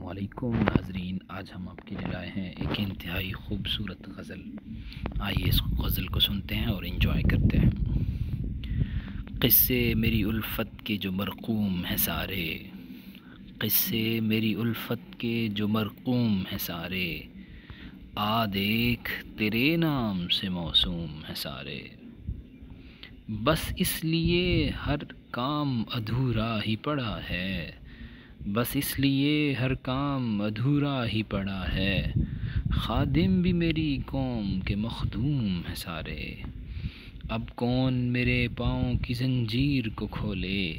وعلیکم ناظرین، آج ہم آپ کے لیے لائے ہیں ایک انتہائی خوبصورت غزل۔ آئیے اس غزل کو سنتے ہیں اور انجوائے کرتے ہیں۔ قصے میری الفت کے جو مرقوم ہیں سارے، قصے میری الفت کے جو مرقوم ہیں سارے، آ دیکھ تیرے نام سے موسوم ہیں سارے۔ بس اس لیے ہر کام ادھورا ہی پڑا ہے، بس اس لیے ہر کام ادھورا ہی پڑا ہے۔ خادم بھی میری قوم کے مخدوم ہیں سارے، اب کون میرے پاؤں کی زنجیر کو کھولے،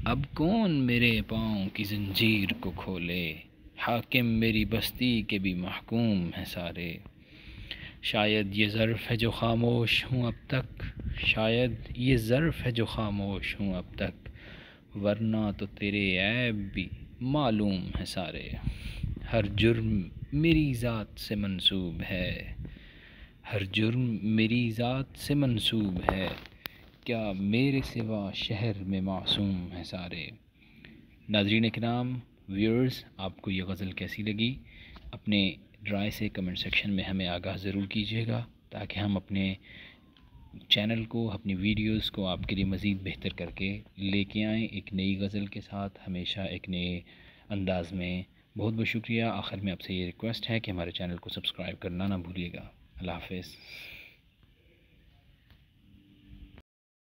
اب کون میرے پاؤں کی زنجیر کو کھولے۔ حاکم میری بستی کے بھی محکوم ہیں سارے، شاید یہ ظرف ہے جو خاموش ہوں اب تک، شاید یہ ظرف ہے جو خاموش ہوں اب تک، ورنہ تو تیرے عیب بھی معلوم ہیں سارے۔ ہر جرم میری ذات سے منسوب ہے، ہر جرم میری ذات سے منسوب ہے، کیا میرے سوا شہر میں معصوم ہیں سارے۔ ناظرین کرام، ویورز، آپ کو یہ غزل کیسی لگی؟ اپنے رائے سے کمنٹ سیکشن میں ہمیں آگاہ ضرور کیجیے گا، تاکہ ہم اپنے چینل کو، اپنی ویڈیوز کو آپ کے لیے مزید بہتر کر کے لے کے آئیں، ایک نئی غزل کے ساتھ، ہمیشہ ایک نئے انداز میں۔ بہت بہت شکریہ۔ آخر میں آپ سے یہ ریکویسٹ ہے کہ ہمارے چینل کو سبسکرائب کرنا نہ بھولیے گا۔ اللہ حافظ۔